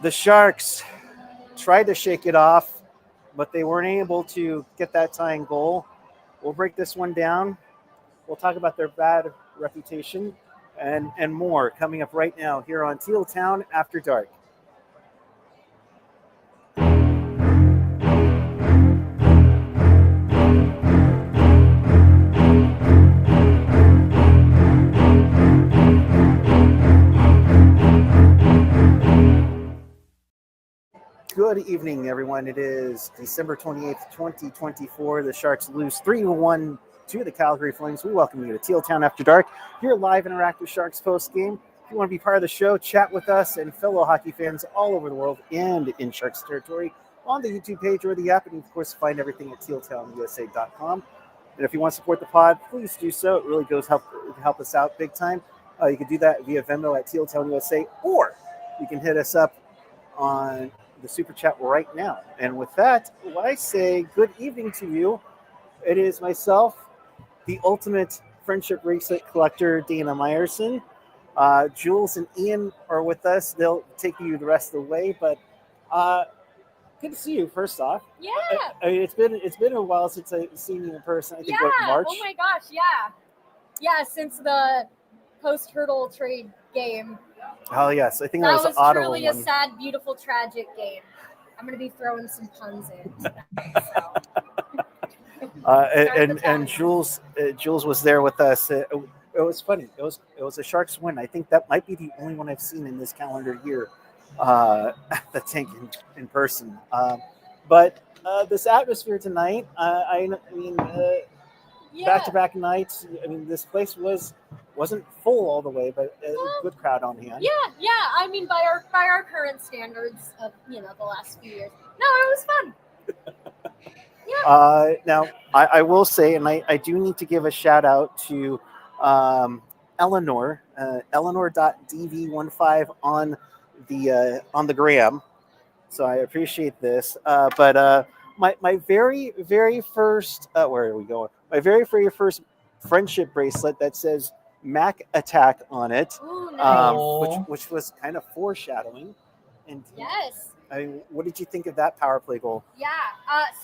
The Sharks tried to shake it off, but they weren't able to get that tying goal. We'll break this one down. We'll talk about their bad reputation and more coming up right now here on Teal Town After Dark. Good evening, everyone. It is December 28th, 2024. The Sharks lose 3-1 to the Calgary Flames. We welcome you to Teal Town After Dark, your live interactive Sharks post-game. If you want to be part of the show, chat with us and fellow hockey fans all over the world and in Sharks territory on the YouTube page or the app. And, of course, find everything at tealtownusa.com. And if you want to support the pod, please do so. It really goes help us out big time. You can do that via Venmo at Teal Town USA, or you can hit us up on the super chat right now. And with that, I say good evening to you. It is myself, the ultimate friendship bracelet collector, Dana Meyerson. Jules and Ian are with us. They'll take you the rest of the way, but good to see you first off. Yeah. I mean, it's been a while since I've seen you in person. I think March. Oh my gosh, yeah. Yeah, since the post-hurdle trade game. Oh yes, I think that was the Ottawa truly one. A sad, beautiful, tragic game. I'm going to be throwing some puns in tonight, and Jules was there with us. It was funny. It was a Sharks win. I think that might be the only one I've seen in this calendar year at the Tank in person. But this atmosphere tonight, back-to-back nights. I mean, this place wasn't full all the way, but a good crowd on hand. Yeah. I mean, by our current standards of the last few years. No, it was fun. Yeah. Now, I will say, and I do need to give a shout out to Eleanor, Eleanor.dv15 on the gram. So I appreciate this. But my very, very first, where are we going? My very, very first friendship bracelet that says Mac Attack on it, Ooh, nice. which was kind of foreshadowing. And yes. I mean, what did you think of that power play goal? Yeah,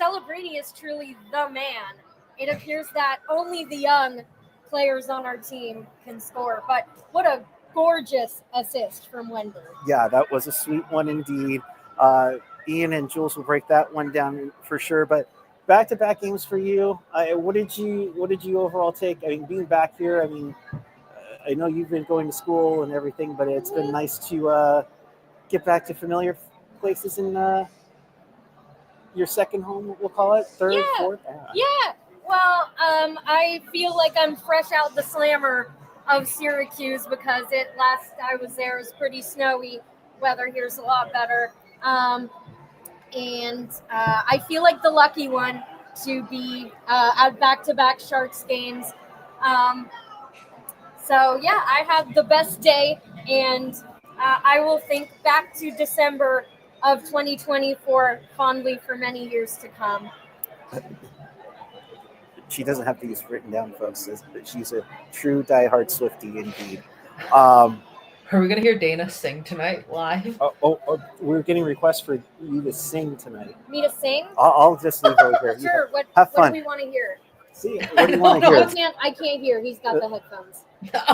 Celebrini is truly the man. It appears that only the young players on our team can score, but what a gorgeous assist from Wenberg. Yeah, that was a sweet one indeed. Ian and Jules will break that one down for sure, but back-to-back games for you. What did you overall take? I mean, being back here, I mean, I know you've been going to school and everything, but it's been nice to get back to familiar places in your second home, we'll call it, third, fourth. Yeah. Well, I feel like I'm fresh out the slammer of Syracuse because last I was there was pretty snowy. Weather here's a lot better. And I feel like the lucky one to be at back-to-back Sharks games. So, yeah, I have the best day, and I will think back to December of 2024 fondly for many years to come. She doesn't have these written down, folks, but she's a true diehard Swiftie indeed. Are we going to hear Dana sing tonight live? We're getting requests for you to sing tonight. Me to sing? I'll just leave over here. Sure. Have fun. What do we want to hear? See, what do you want to hear? I can't hear. He's got the headphones.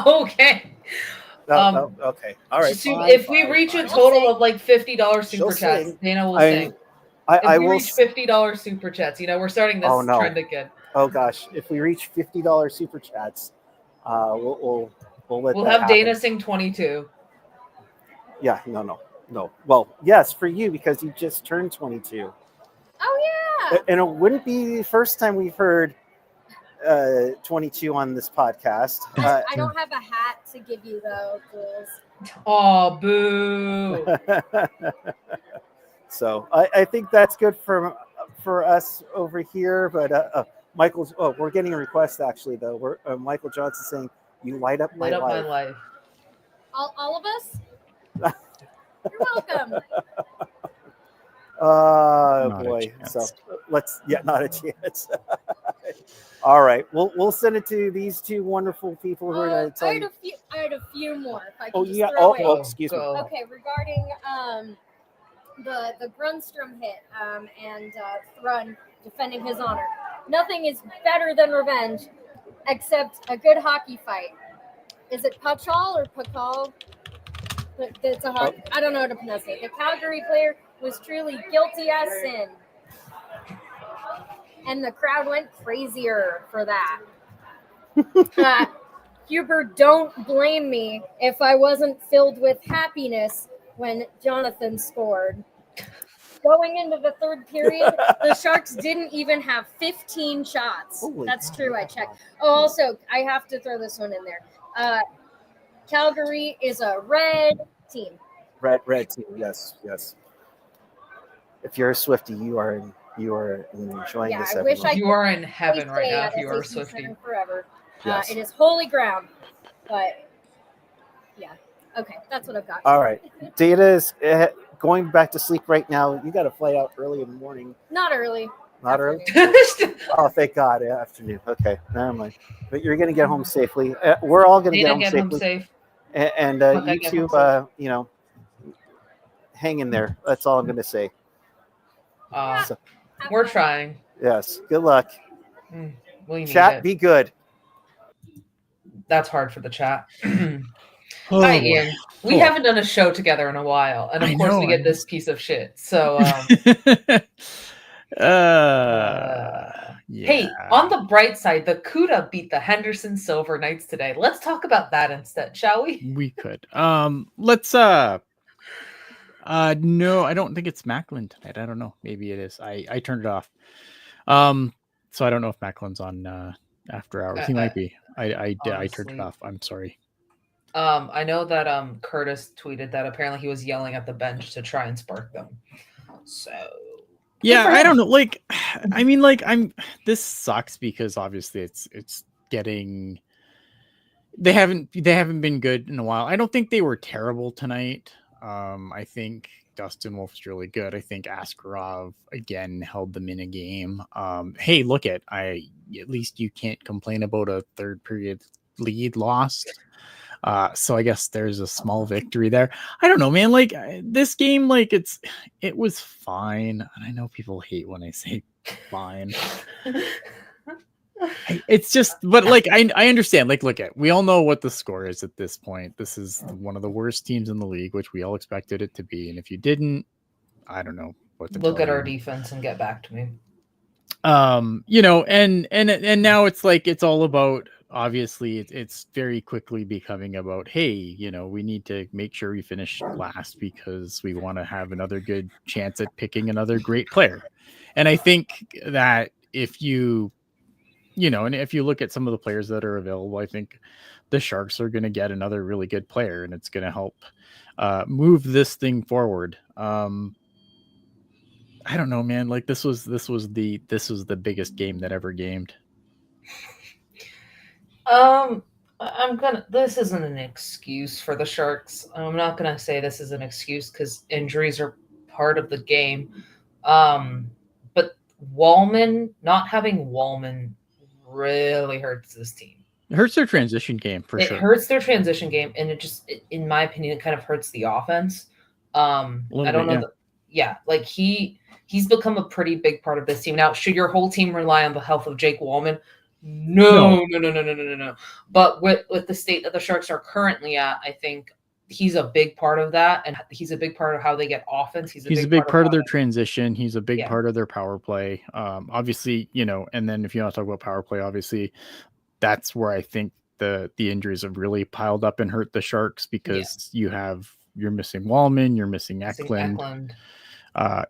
Okay. Okay. All right. If we reach a total of like $50 super chats, Dana will sing. If we reach $50 super chats, we're starting this trend again. Oh gosh, if we reach $50 super chats, we'll have happen. Dana sing 22. Yeah, no. Well, yes, for you because you just turned 22. Oh yeah. And it wouldn't be the first time we've heard 22 on this podcast. I don't have a hat to give you though, Jules. Oh, boo. So I think that's good for us over here. But Michael's. Oh, we're getting a request actually though. We're Michael Johnson saying, "You light up my life." All of us. You're welcome. Oh boy. So not a chance. All right. We'll send it to these two wonderful people who are going to tell you. I had a few more. If I Oh can yeah. just throw in. Excuse me. Okay, regarding the Grundstrom hit and Thrun defending his honor. Nothing is better than revenge, except a good hockey fight. Is it Pachal or Pakal? It's a hockey. I don't know how to pronounce it. The Calgary player was truly guilty as sin. And the crowd went crazier for that. Huber, don't blame me if I wasn't filled with happiness when Jonathan scored. Going into the third period, the Sharks didn't even have 15 shots. Holy That's God. true. I checked. Oh, also, I have to throw this one in there. Calgary is a red team. Red team. Yes. If you're a Swiftie, you are enjoying this. I wish you are in heaven right now if you are a Swiftie. Forever. Yes. It is holy ground. But yeah. Okay, that's what I've got. All right. Data is going back to sleep right now. You got to fly out early in the morning. Not early. Not early? Oh, thank God. Yeah, afternoon. Okay, never mind. But you're going to get home safely. We're all going to get home safely. And you two, hang in there. That's all I'm going to say. We're trying. Yes. Good luck. Chat, be good. That's hard for the chat. Hi, Ian. We haven't done a show together in a while, and of course we get this piece of shit. So, Hey, on the bright side, the CUDA beat the Henderson Silver Knights today. Let's talk about that instead, shall we? We could. Let's. No, I don't think it's Macklin tonight. I don't know. Maybe it is. I turned it off. So I don't know if Macklin's on after hours. He might be. I turned it off. I'm sorry. I know that Curtis tweeted that apparently he was yelling at the bench to try and spark them. So yeah, I don't know. Like, I mean, like this sucks because obviously it's getting. They haven't been good in a while. I don't think they were terrible tonight. I think Dustin Wolf's really good. I think Askarov again held them in a game. Hey, look at least you can't complain about a third period lead lost. So I guess there's a small victory there. I don't know, man. Like this game, like it was fine. And I know people hate when I say fine. It's just, but like I understand. Like, we all know what the score is at this point. This is one of the worst teams in the league, which we all expected it to be. And if you didn't, I don't know what to look at our defense and get back to me. And now it's like it's all about. Obviously, it's very quickly becoming about, hey, we need to make sure we finish last because we want to have another good chance at picking another great player. And I think that if you look at some of the players that are available, I think the Sharks are going to get another really good player, and it's going to help move this thing forward. I don't know, man. Like this was the biggest game that ever gamed. This isn't an excuse for the Sharks. I'm not gonna say this is an excuse because injuries are part of the game. But not having Wallman really hurts this team. It hurts their transition game for sure. It hurts their transition game, and in my opinion, it kind of hurts the offense. I don't know. Like he's become a pretty big part of this team. Now, should your whole team rely on the health of Jake Wallman? No. But with the state that the Sharks are currently at, I think he's a big part of that, and he's a big part of how they get offense. He's a big part of their transition. He's a big part of their power play. Obviously, and then if you want to talk about power play, obviously that's where I think the injuries have really piled up and hurt the Sharks because you're missing Wallman, you're missing Eklund.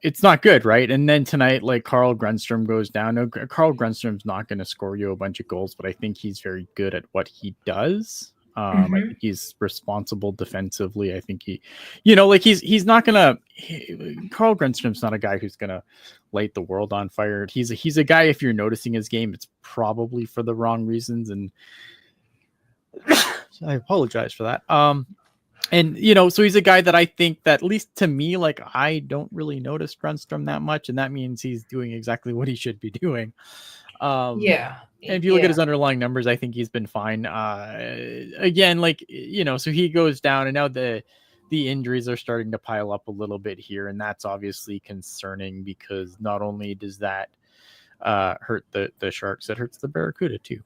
It's not good, right? And then tonight, like Carl Grundstrom goes down. No, Carl Grundstrom's not going to score you a bunch of goals, but I think he's very good at what he does. I think he's responsible defensively. I think he's not gonna. Carl Grundstrom's not a guy who's gonna light the world on fire. He's a guy. If you're noticing his game, it's probably for the wrong reasons. And I apologize for that. And so he's a guy that I think that, at least to me, like I don't really notice Grundstrom that much, and that means he's doing exactly what he should be doing. And if you look at his underlying numbers, I think he's been fine. Again, like so he goes down, and now the the injuries are starting to pile up a little bit here, and that's obviously concerning because not only does that hurt the Sharks, it hurts the Barracuda too.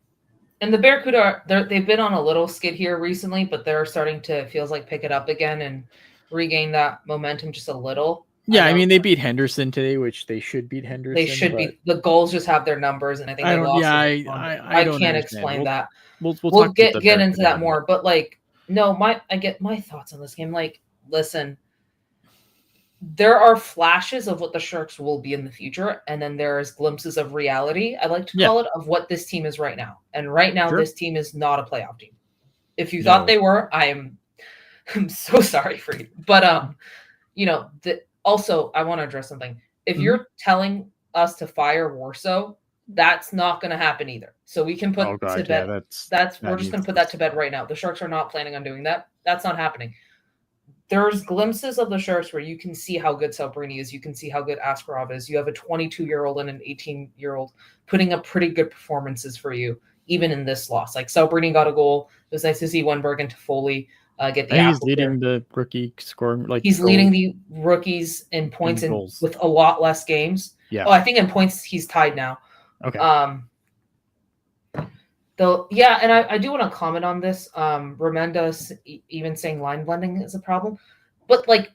And the Barracuda, they've been on a little skid here recently, but they're starting to, feels like, pick it up again and regain that momentum just a little. Yeah, I mean, they beat Henderson today, which they should beat Henderson. They should be. The goals just have their numbers, and I think they lost. Yeah, I can't explain that. We'll get into that more. But like, no, I get my thoughts on this game. Like, listen, there are flashes of what the Sharks will be in the future, and then there's glimpses of reality, I like to call it, of what this team is right now. And right now, this team is not a playoff team. If you thought they were, I'm so sorry for you. But also, I want to address something. If you're telling us to fire Warsaw, that's not going to happen either. So we can put to bed. We're just going to put that to bed right now. The Sharks are not planning on doing that. That's not happening. There's glimpses of the Sharks where you can see how good Celebrini is. You can see how good Askarov is. You have a 22-year-old and an 18-year-old putting up pretty good performances for you, even in this loss. Like, Celebrini got a goal. It was nice to see Wenberg and Toffoli get the. He's leading the rookie scoring. Like, he's leading the rookies in points and with a lot less games. Yeah. Oh, I think in points he's tied now. Okay. And I do want to comment on this. Remenda even saying line blending is a problem, but like,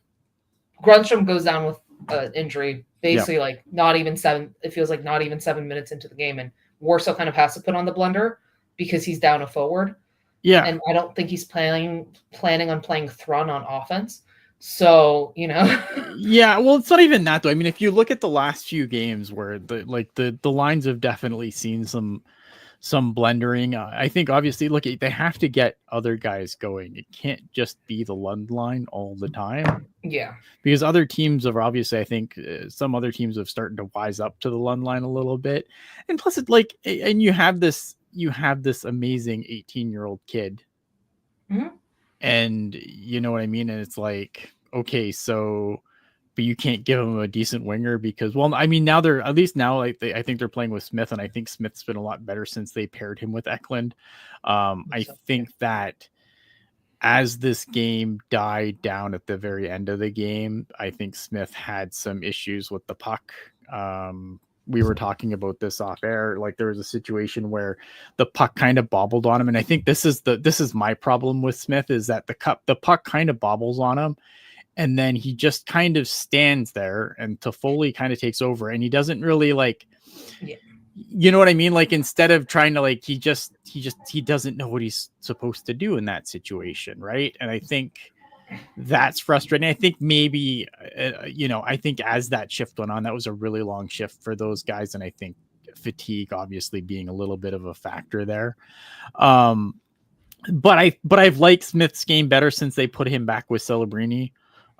Grundstrom goes down with an injury, basically like not even 7. It feels like not even 7 minutes into the game, and Warsaw kind of has to put on the blender because he's down a forward. Yeah, and I don't think he's planning on playing Thrun on offense. So, Yeah, well, it's not even that though. I mean, if you look at the last few games where the lines have definitely seen some blendering. I think obviously, look, they have to get other guys going. It can't just be the Lund line all the time. Yeah, because other teams are obviously, I think some other teams have started to wise up to the Lund line a little bit. And plus, it's like, and you have this amazing 18-year-old kid. Mm-hmm. And you know what I mean? And it's like, okay, so, but you can't give him a decent winger because, well, I mean, now they're, at least now, like, I think they're playing with Smith, and I think Smith's been a lot better since they paired him with Eklund. I think that as this game died down at the very end of the game, I think Smith had some issues with the puck. We were talking about this off air. Like, there was a situation where the puck kind of bobbled on him. And I think this is my problem with Smith, is that the puck kind of bobbles on him. And then he just kind of stands there, and Toffoli kind of takes over, and he doesn't really you know what I mean? Like, instead of trying to, like, he doesn't know what he's supposed to do in that situation. Right. And I think that's frustrating. I think maybe, I think as that shift went on, that was a really long shift for those guys. And I think fatigue obviously being a little bit of a factor there. But I've liked Smith's game better since they put him back with Celebrini.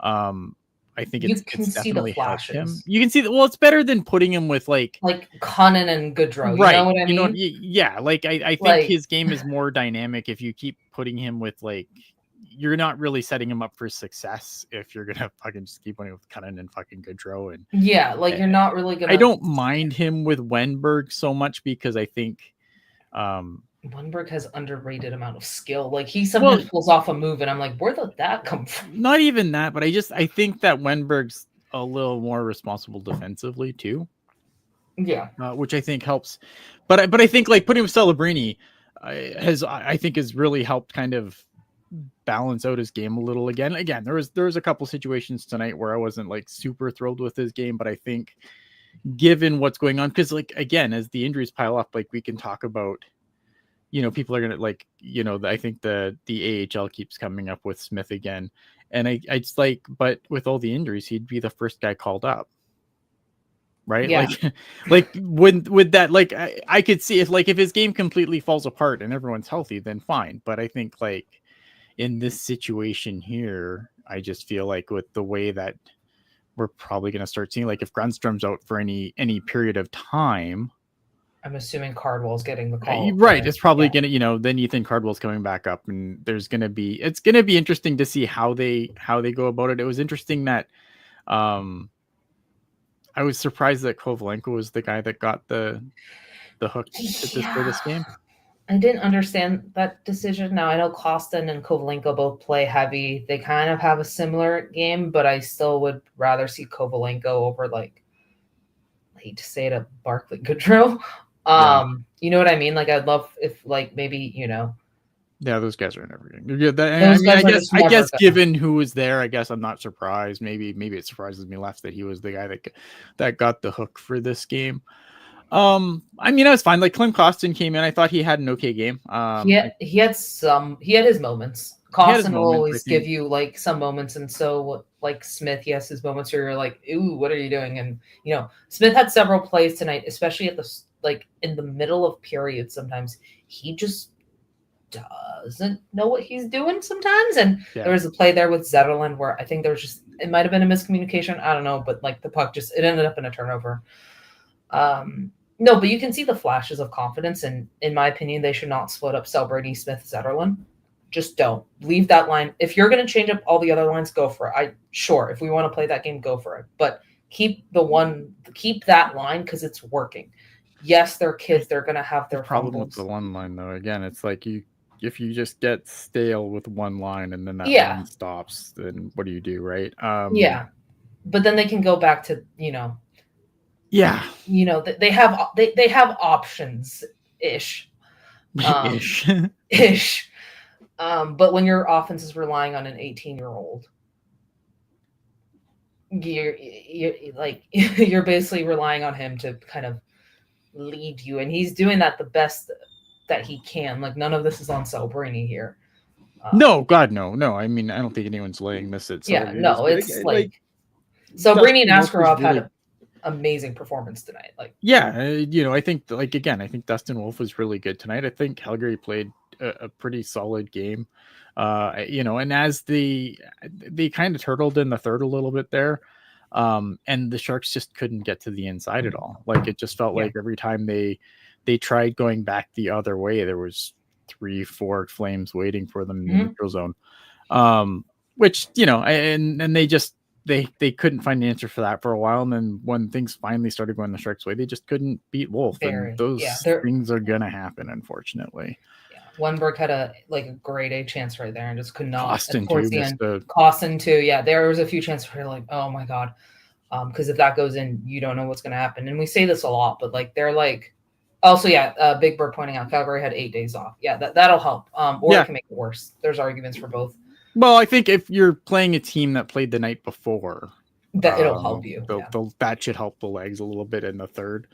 I think it's definitely helped him. You can see that. Well, it's better than putting him with like Cunnin and Goodrow. Right. You know what I mean? Yeah. Like, I think his game is more dynamic if you keep putting him with, like, you're not really setting him up for success if you're gonna fucking just keep playing with Cunnin and fucking Goodrow. And you're not really gonna. I don't mind him with Wenberg so much because I think Wenberg has underrated amount of skill. Like, he sometimes pulls off a move, and I'm like, where did that come from? Not even that, but I think that Wenberg's a little more responsible defensively too. Yeah, which I think helps. But I think, like, putting with Celebrini has really helped kind of balance out his game a little again. Again, there was a couple situations tonight where I wasn't, like, super thrilled with his game, but I think given what's going on, because, like, again, as the injuries pile up, like, we can talk about, people are gonna, like, I think the AHL keeps coming up with Smith again, and I just, like, but with all the injuries, he'd be the first guy called up, right? Yeah. like with that, like, I could see if his game completely falls apart and everyone's healthy, then fine. But I think, like, in this situation here, I just feel like with the way that we're probably going to start seeing, like, if Grundstrom's out for any period of time, I'm assuming Cardwell's getting the call. Right. It's probably going to, then Ethan Cardwell's coming back up, and it's going to be interesting to see how they go about it. It was interesting that I was surprised that Kovalenko was the guy that got the hook for this game. I didn't understand that decision. Now I know Kostin and Kovalenko both play heavy. They kind of have a similar game, but I still would rather see Kovalenko over like I hate to say it, a Barclay Goodrow. You know what I mean? Like I'd love if like maybe, you know. Yeah, those guys are never going. Yeah, I guess given who was there, I guess I'm not surprised. Maybe it surprises me less that he was the guy that got the hook for this game. I mean, I was fine. Like Klim Kostin came in, I thought he had an okay game. He had his moments. Kostin will always give you like some moments, and so like Smith, he has his moments where you're like, "Ooh, what are you doing?" And you know, Smith had several plays tonight, especially at the like in the middle of periods. Sometimes he just doesn't know what he's doing sometimes. And there was a play there with Zetterlund where I think there was just it might have been a miscommunication. I don't know, but like the puck just it ended up in a turnover. No, but you can see the flashes of confidence, and in my opinion, they should not split up Celbrady, Smith, Zetterlund. Just don't leave that line. If you're going to change up all the other lines, go for it. If we want to play that game, go for it. But keep that line because it's working. Yes, they're kids. They're going to have their problem fumbles. with the one line though. Again, it's like if you just get stale with one line and then that line stops, then what do you do, right? But then they can go back to Yeah, they have options ish. Ish. But when your offense is relying on an 18-year-old, you're basically relying on him to kind of lead you, and he's doing that the best that he can. Like none of this is on Celbrady here. No, God, no. I mean, I don't think anyone's laying this at. It's like Celbrady and Askarov had an amazing performance tonight. Like, I think Dustin Wolf was really good tonight. I think Calgary played a pretty solid game. And as they kind of turtled in the third a little bit there. And the Sharks just couldn't get to the inside at all. Like it just felt like every time they tried going back the other way, there was 3-4 Flames waiting for them in the neutral zone. Which, and they couldn't find an answer for that for a while. And then when things finally started going the Sharks' way, they just couldn't beat Wolf. And those things are going to happen, unfortunately. Wenberg had a grade A chance right there and just could not. Kostin too. Yeah, there was a few chances where you're like, oh my God. Because if that goes in, you don't know what's going to happen. And we say this a lot, but they're also, Big Bird pointing out Calgary had 8 days off. Yeah, that'll help. It can make it worse. There's arguments for both. Well, I think if you're playing a team that played the night before, that it'll help you. That should help the legs a little bit in the third.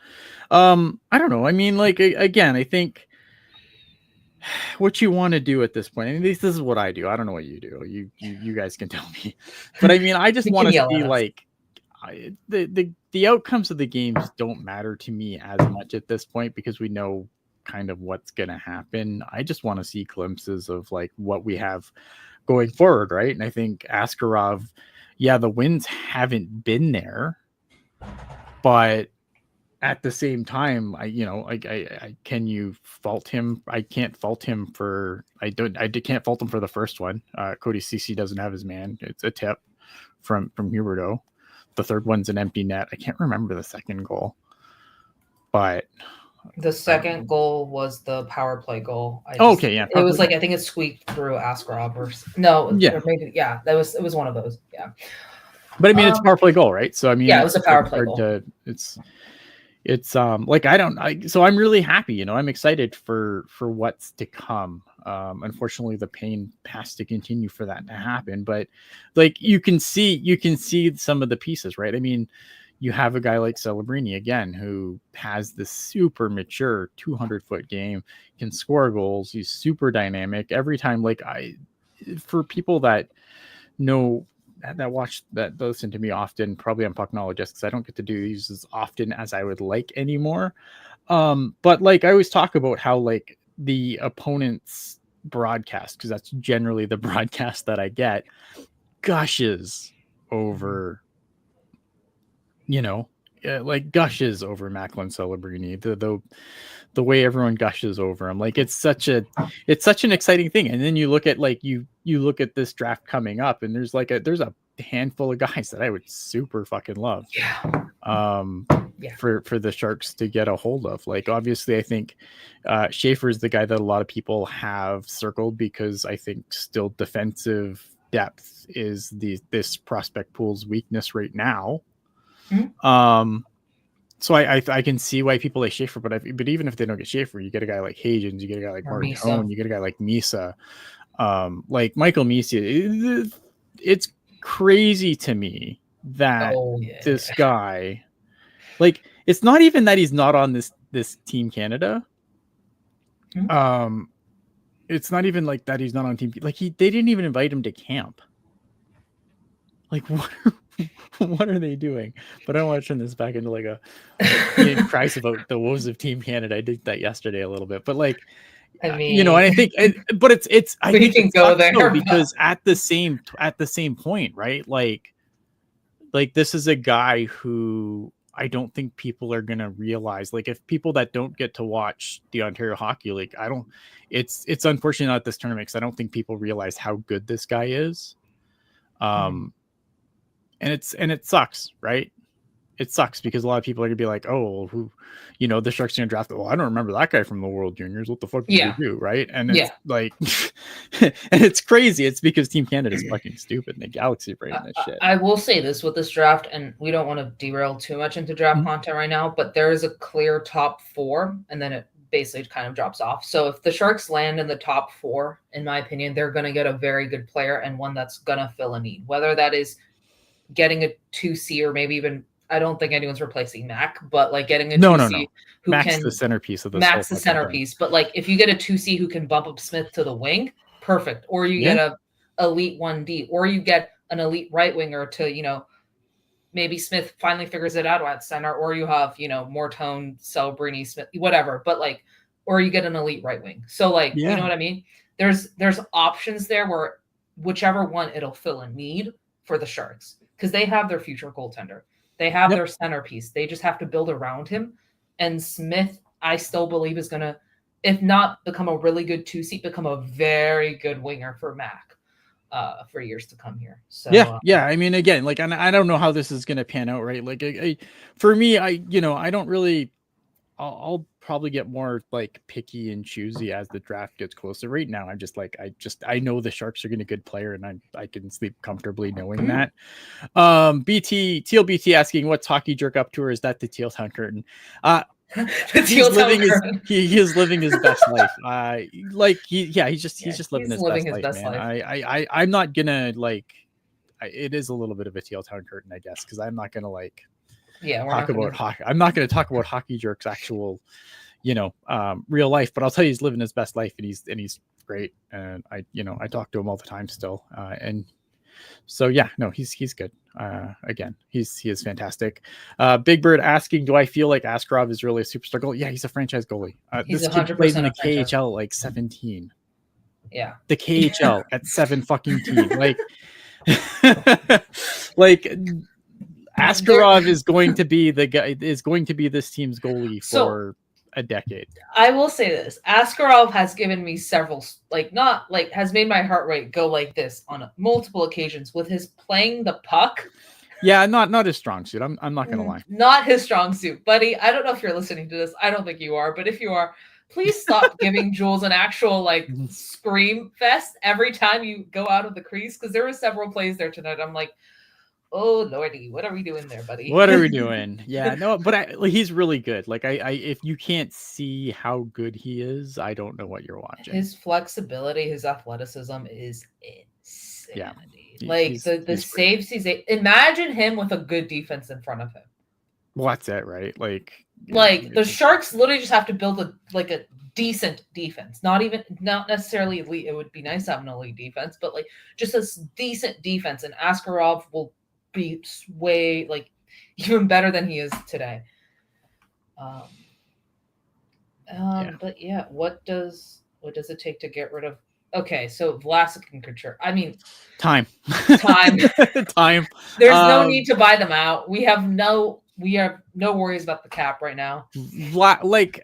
I don't know. I mean, again, I think what you want to do at this point. I mean, this is what I do. I don't know what you do. You guys can tell me. But I mean, I just want to see the outcomes of the games don't matter to me as much at this point because we know kind of what's going to happen. I just want to see glimpses of what we have going forward, right? And I think Askarov, the wins haven't been there, but at the same time, can you fault him? I can't fault him for can't fault him for the first one. Cody Ceci doesn't have his man. It's a tip from Huberdeau. The third one's an empty net. I can't remember the second goal, but the second goal was the power play goal. It was I think it squeaked through Askarov or maybe it was one of those. Yeah, but I mean it's a power play goal, right? So I mean it was a power play goal. So I'm really happy, I'm excited for what's to come. Unfortunately the pain has to continue for that to happen, but you can see some of the pieces, right? I mean, you have a guy like Celebrini again, who has this super mature 200-foot game, can score goals. He's super dynamic every time. For people that know, that watch, that listen to me often, probably on Pucknologist, because I don't get to do these as often as I would like anymore. But I always talk about how the opponent's broadcast, because that's generally the broadcast that I get, gushes over, gushes over Macklin Celebrini. The way everyone gushes over him, it's such an exciting thing. And then you look at you look at this draft coming up, and there's a handful of guys that I would super fucking love. For the Sharks to get a hold of. Like, obviously, I think Schaefer is the guy that a lot of people have circled because I think still defensive depth is this prospect pool's weakness right now. So I can see why people like Schaefer, but even if they don't get Schaefer, you get a guy like Hagens, you get a guy like Martone, you get a guy like Misa, like Michael Misa. It's crazy to me that this guy, like, it's not even that he's not on this Team Canada. It's not even like that he's not on Team. Like, they didn't even invite him to camp. Like, what are they doing? But I don't want to turn this back into like a Christ about the woes of Team Canada. I did that yesterday a little bit, but like, I mean, and I think, but it's I think can go there because at the same point, right? Like this is a guy who I don't think people are gonna realize. Like, if people that don't get to watch the Ontario Hockey League, it's unfortunately not this tournament because I don't think people realize how good this guy is. And it sucks, right? It sucks because a lot of people are gonna be like, oh, who, the Sharks are gonna draft. Well, I don't remember that guy from the World Juniors. What the fuck did you do, right? And it's like, and it's crazy. It's because Team Canada is fucking stupid and the Galaxy brain this shit. I will say this with this draft, and we don't want to derail too much into draft content right now, but there is a clear top 4, and then it basically kind of drops off. So if the Sharks land in the top 4, in my opinion, they're going to get a very good player and one that's going to fill a need, whether that is getting a 2C or maybe even, I don't think anyone's replacing Mac, but like getting a 2C who Mac's can the centerpiece of this. Mac's the centerpiece, but like if you get a 2C who can bump up Smith to the wing, perfect. Or you get a elite 1D, or you get an elite right winger to, maybe Smith finally figures it out at center, or you have, Mortone, Celebrini, Smith, whatever. But like, or you get an elite right wing. So like, you know what I mean? There's options there where whichever one it'll fill a need for the Sharks because they have their future goaltender. They have their centerpiece. They just have to build around him. And Smith, I still believe, is going to, if not become a really good 2C, become a very good winger for Mac for years to come here. So I mean, again, like, I don't know how this is going to pan out, right? Like, for me, I don't really. I'll probably get more like picky and choosy as the draft gets closer. Right now, I'm just like, I know the Sharks are getting a good player, and I can sleep comfortably knowing that. Teal BT asking, what's Hockey Jerk up to, or is that the Teal Town Curtain? He's living his best life. He's just living his best life. I'm not gonna like. It is a little bit of a Teal Town Curtain, I guess, because I'm not gonna like. Talk about hockey. I'm not going to talk about Hockey Jerk's actual, real life, but I'll tell you, he's living his best life, and he's great. And I talk to him all the time still. And so, he's good. Again, he is fantastic. Big Bird asking, do I feel like Askarov is really a superstar goalie? Yeah, he's a franchise goalie. He's this kid played in the KHL at like 17. Yeah. The KHL at 7 fucking team. Like, Askarov is going to be this team's goalie for a decade. I will say this: Askarov has given me several, has made my heart rate go like this on multiple occasions with his playing the puck. Yeah, not his strong suit. I'm not gonna lie. Not his strong suit, buddy. I don't know if you're listening to this. I don't think you are, but if you are, please stop giving Jules an actual scream fest every time you go out of the crease, because there were several plays there tonight. I'm like, oh lordy, what are we doing there, buddy? What are we doing? Yeah, no, but he's really good. Like, I if you can't see how good he is, I don't know what you're watching. His flexibility, his athleticism is insanity. Yeah, the saves he's imagine him with a good defense in front of him. Well, that's it, right? Like the Sharks literally just have to build a decent defense. Not necessarily elite. It would be nice to have an elite defense, but just a decent defense, and Askarov will be way even better than he is today. But yeah, what does it take to get rid of? Okay, so Vlasic and Couture. I mean, time. There's no need to buy them out. We have no worries about the cap right now. Look at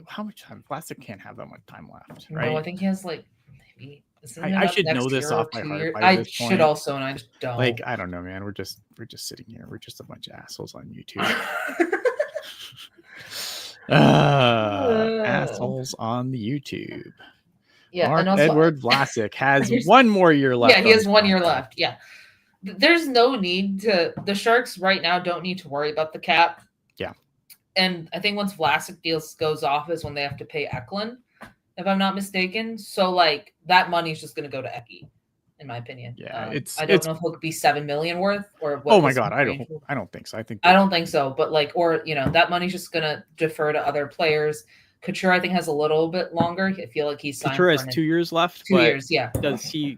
how much time Vlasic can't have that much time left, right? No, I think he has maybe I should know this off by heart. I should also, and I just don't. Like, I don't know, man. We're just sitting here. We're just a bunch of assholes on YouTube. Assholes on the YouTube. Yeah, Mark and also, Edward Vlasic has one more year left. Yeah, he has 1 year left. Yeah. There's no need to. The Sharks right now don't need to worry about the cap. Yeah. And I think once Vlasic deals goes off is when they have to pay Eklund, if I'm not mistaken. So like that money's just going to go to Eki, in my opinion. Yeah, I don't know if he'll be $7 million worth or what. Oh my God, I don't think so. I don't think so. But like, or that money's just going to defer to other players. Couture, I think, has a little bit longer. I feel like he's signed. Couture has 2 years left. 2 years, yeah. Does he?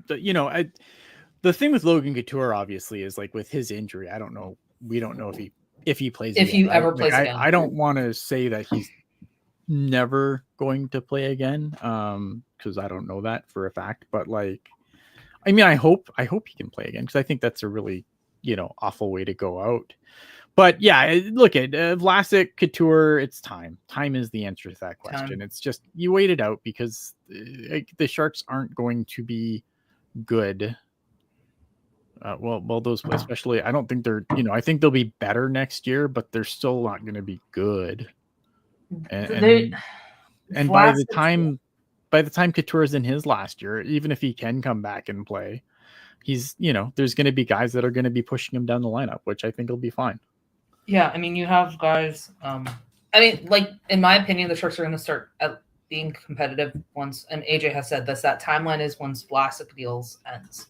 The thing with Logan Couture, obviously, is like with his injury. I don't know. We don't know if he plays. If he ever plays again. I don't want to say that he's never going to play again, because I don't know that for a fact. But like, I mean, I hope he can play again because I think that's a really awful way to go out. But yeah, look at Vlasic, Couture. It's time. Time is the answer to that question. It's just you wait it out because the Sharks aren't going to be good. Well, those especially. I don't think they're. I think they'll be better next year, but they're still not going to be good. And by the time Couture's in his last year, even if he can come back and play, he's there's going to be guys that are going to be pushing him down the lineup, which I think will be fine. Yeah, I mean, you have guys. I mean, like in my opinion, the Sharks are going to start being competitive once. And AJ has said this. That timeline is once Vlasic deals ends.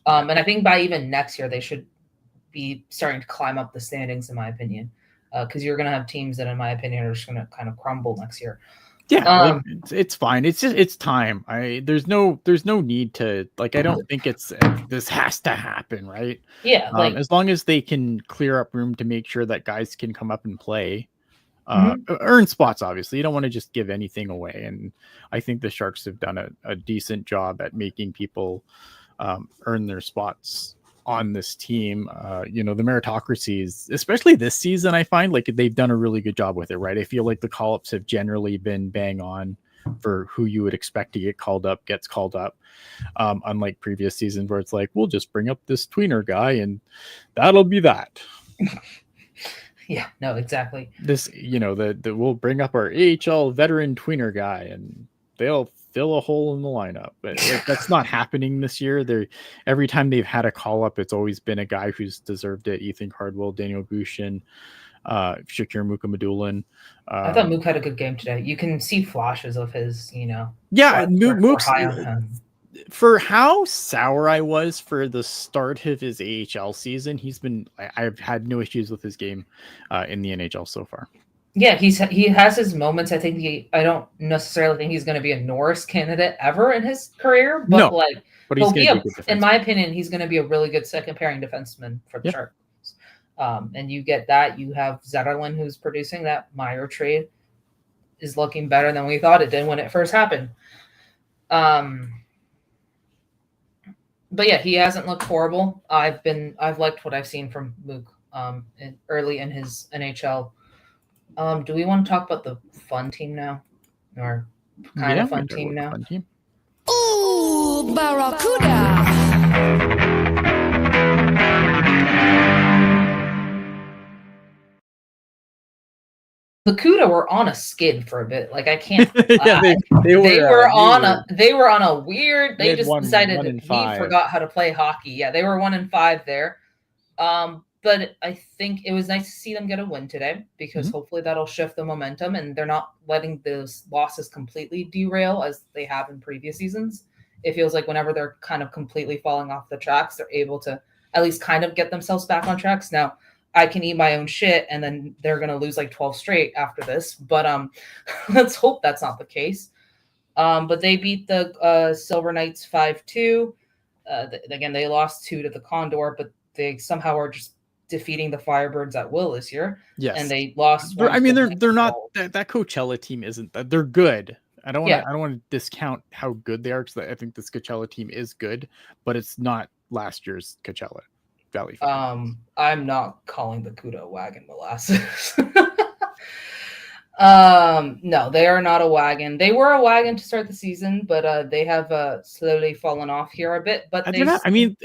And I think by even next year, they should be starting to climb up the standings, in my opinion, because you're going to have teams that, in my opinion, are just going to kind of crumble next year. Yeah, it's fine. It's time. There's no need to I don't think this has to happen, right? Yeah, as long as they can clear up room to make sure that guys can come up and play, earn spots. Obviously, you don't want to just give anything away, and I think the Sharks have done a decent job at making people earn their spots on this team. The meritocracies, especially this season, I find like they've done a really good job with it, right? I feel like the call-ups have generally been bang on for who you would expect to get called up, gets called up. Unlike previous seasons where it's like, we'll just bring up this tweener guy and that'll be that. Yeah, no, exactly. This, we'll bring up our AHL veteran tweener guy and they'll fill a hole in the lineup, but that's not happening this year. Every time they've had a call up, it's always been a guy who's deserved it. Ethan Cardwell, Daniel Bushin, Shakir Mukhamadullin. I thought Mook had a good game today. You can see flashes of his, Yeah, Mook's for how sour I was for the start of his AHL season. I've had no issues with his game in the NHL so far. Yeah, he has his moments. I think I don't necessarily think he's going to be a Norris candidate ever in his career, but but he's in my opinion, he's going to be a really good second pairing defenseman for the Sharks. And you get that. You have Zetterlund, who's producing. That Meyer trade is looking better than we thought it did when it first happened. But yeah, he hasn't looked horrible. I've liked what I've seen from Mook early in his NHL. Do we want to talk about the fun team now? Or kind of fun team now? Ooh, Barracuda! The Cuda were on a skid for a bit. Like, I can't. Yeah, they were on a weird. They just decided he forgot how to play hockey. Yeah, they were 1-5 there. But I think it was nice to see them get a win today because hopefully that'll shift the momentum and they're not letting those losses completely derail as they have in previous seasons. It feels like whenever they're kind of completely falling off the tracks, they're able to at least kind of get themselves back on tracks. Now, I can eat my own shit and then they're going to lose like 12 straight after this. But let's hope that's not the case. But they beat the Silver Knights 5-2. Again, they lost 2 to the Condor, but they somehow are just defeating the Firebirds at will this year. Yes. And they lost. I mean, they're not that Coachella team isn't that they're good. I don't want to discount how good they are because I think this Coachella team is good, but it's not last year's Coachella Valley. I'm not calling the Cuda wagon molasses. No, they are not a wagon. They were a wagon to start the season, but they have slowly fallen off here a bit. But they're not. I mean,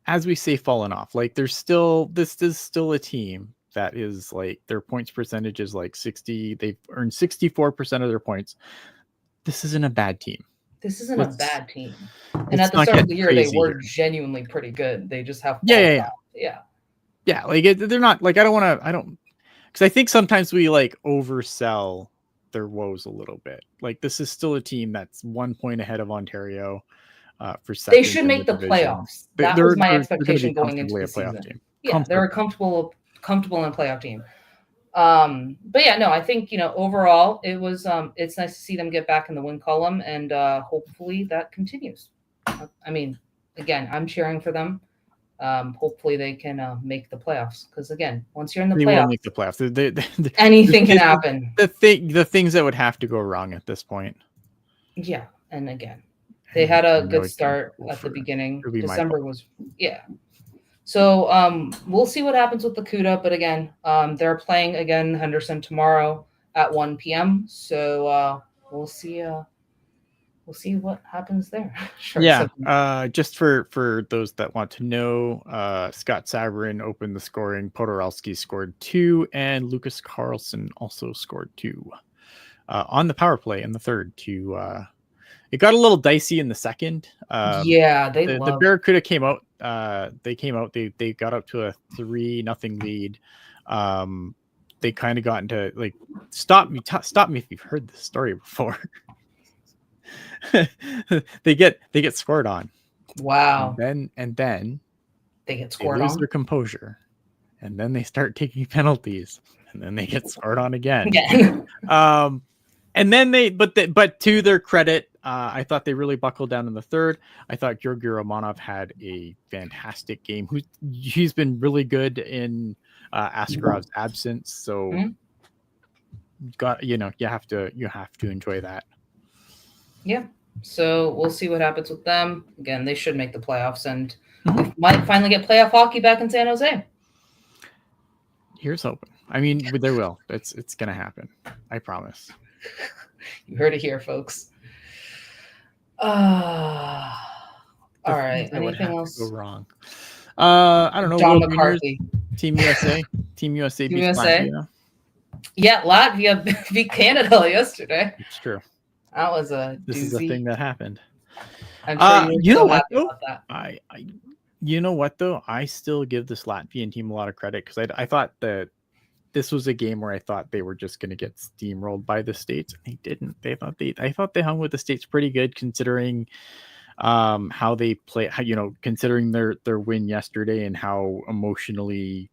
as we say, fallen off. Like this is still a team that is like their points percentage is like 60. They've earned 64% of their points. This isn't a bad team. This isn't a bad team. And at the start of the year, they were genuinely pretty good. They just have yeah. Like they're not like because I think sometimes we like oversell their woes a little bit. Like this is still a team that's 1 point ahead of Ontario. For they should make the playoffs. That was my expectation going into the season. Team. Yeah, they're a comfortable and playoff team. But yeah, no, I think overall it was it's nice to see them get back in the win column, and hopefully that continues. I mean, again, I'm cheering for them. Hopefully they can make the playoffs, because again, once you're in the playoffs, will make the playoffs. Anything can happen. The things that would have to go wrong at this point. Yeah, and again, they had a good start at the beginning. December was So we'll see what happens with the CUDA, but again, they're playing again Henderson tomorrow at 1 p.m. So we'll see what happens there. Sure. Yeah. Just for those that want to know, Scott Saverin opened the scoring. Podorowski scored 2, and Lucas Carlson also scored 2 on the power play in the third. It got a little dicey in the second. The Barracuda came out. They got up to a 3-0 lead. They kind of got into like stop me if you've heard this story before. they get scored on. Wow. And then they get scored lose on. Their composure, and then they start taking penalties, and then they get scored on again. And then but to their credit, I thought they really buckled down in the third. I thought Georgi Romanov had a fantastic game. He's been really good in Askarov's absence. So you have to enjoy that. Yeah. So we'll see what happens with them. Again, they should make the playoffs, and we might finally get playoff hockey back in San Jose. Here's hoping. I mean, there will. It's gonna happen. I promise. You heard it here, folks. All right. Anything else? Go wrong. I don't know. John McCarthy. Team USA. Team USA. Team USA. Latvia. Yeah, Latvia beat Canada yesterday. It's true. That was a doozy. This is a thing that happened. I'm sure you know what though? About that. You know what though? I still give this Latvian team a lot of credit, because I thought that this was a game where I thought they were just going to get steamrolled by the States, and they didn't. I thought they hung with the States pretty good, considering how they play. Considering their win yesterday and how emotionally,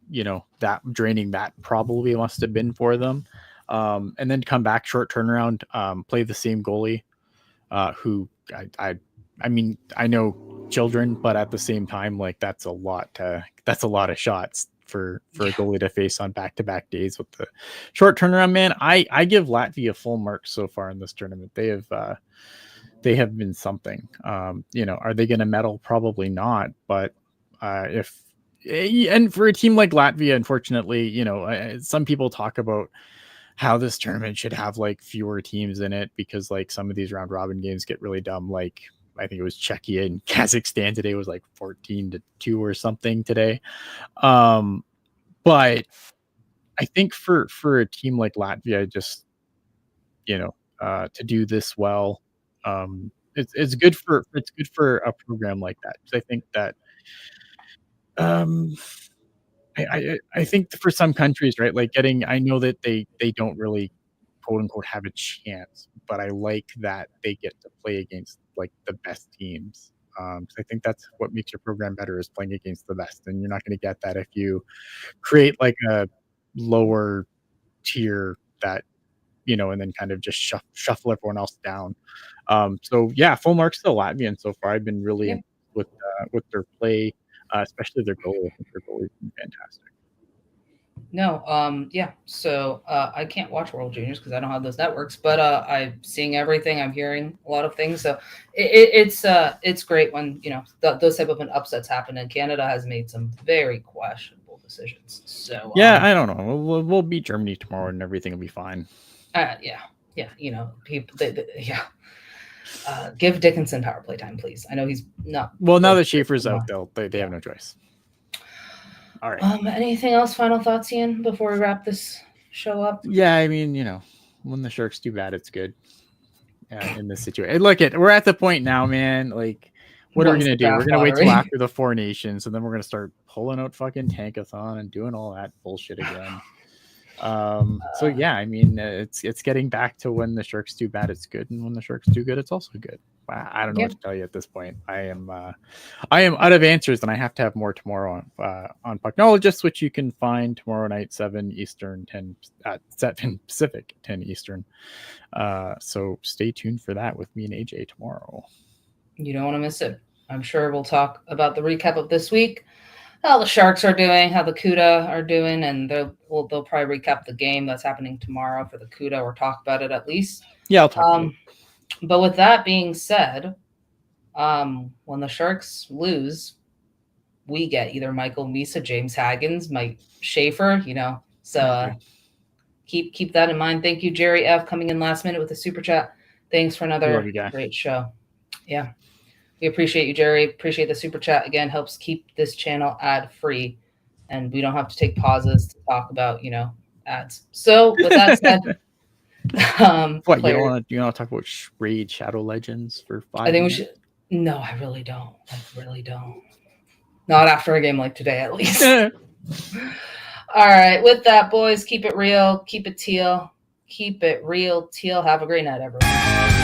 that draining that probably must have been for them. And then come back, short turnaround, play the same goalie, who I mean, I know children, but at the same time, like that's a lot of shots for a goalie to face on back-to-back days with the short turnaround. Man, I give Latvia full marks so far in this tournament. They have been something. Are they going to medal? Probably not. But and for a team like Latvia, unfortunately, some people talk about how this tournament should have like fewer teams in it, because like some of these round robin games get really dumb. Like I think it was Czechia and Kazakhstan today was like 14-2 or something today. But I think for a team like Latvia, just to do this well, it's good for a program like that. I think that I think for some countries, right, like I know that they don't really quote unquote have a chance, but I like that they get to play against like the best teams. So I think that's what makes your program better, is playing against the best, and you're not going to get that if you create like a lower tier that and then kind of just shuffle everyone else down. So yeah, full marks to Latvian so far. I've been really with their play, especially their goal. I think their goal has been fantastic. No, So I can't watch World Juniors because I don't have those networks, but I'm seeing everything. I'm hearing a lot of things. So it's great when those type of upsets happen. And Canada has made some very questionable decisions. So yeah, I don't know. We'll beat Germany tomorrow, and everything will be fine. Yeah. You know, people. Give Dickinson power play time, please. I know he's not. Well, now that Schaefer's out, they have no choice. All right. Anything else? Final thoughts, Ian, before we wrap this show up? Yeah, I mean, you know, when the Sharks do bad, it's good. In this situation, we're at the point now, man. Like, what are we gonna do? We're gonna wait till after the Four Nations, and then we're gonna start pulling out fucking Tankathon and doing all that bullshit again. So yeah, I mean, it's getting back to when the Sharks do bad, it's good, and when the Sharks do good, it's also good. I don't know what to tell you at this point. I am out of answers, and I have to have more tomorrow on Pucknologist, which you can find tomorrow night, 7 Eastern, 7 Pacific, 10 Eastern. So stay tuned for that with me and AJ tomorrow. You don't want to miss it. I'm sure we'll talk about the recap of this week, how the Sharks are doing, how the CUDA are doing, and they'll probably recap the game that's happening tomorrow for the CUDA, or talk about it at least. Yeah, I'll talk about it. But with that being said, when the Sharks lose, we get either Michael Misa, James Haggins, Mike Schaefer, you know. So keep that in mind. Thank you, Jerry F, coming in last minute with a super chat. Thanks for another great show. Yeah. We appreciate you, Jerry. Appreciate the super chat. Again, helps keep this channel ad-free, and we don't have to take pauses to talk about, you know, ads. So with that said, what you want to talk about Raid Shadow Legends for 5 I think minutes? we should. No, I really don't. Not after a game like today, at least. All right. With that, boys, keep it real. Keep it teal. Keep it real, Teal. Have a great night, everyone.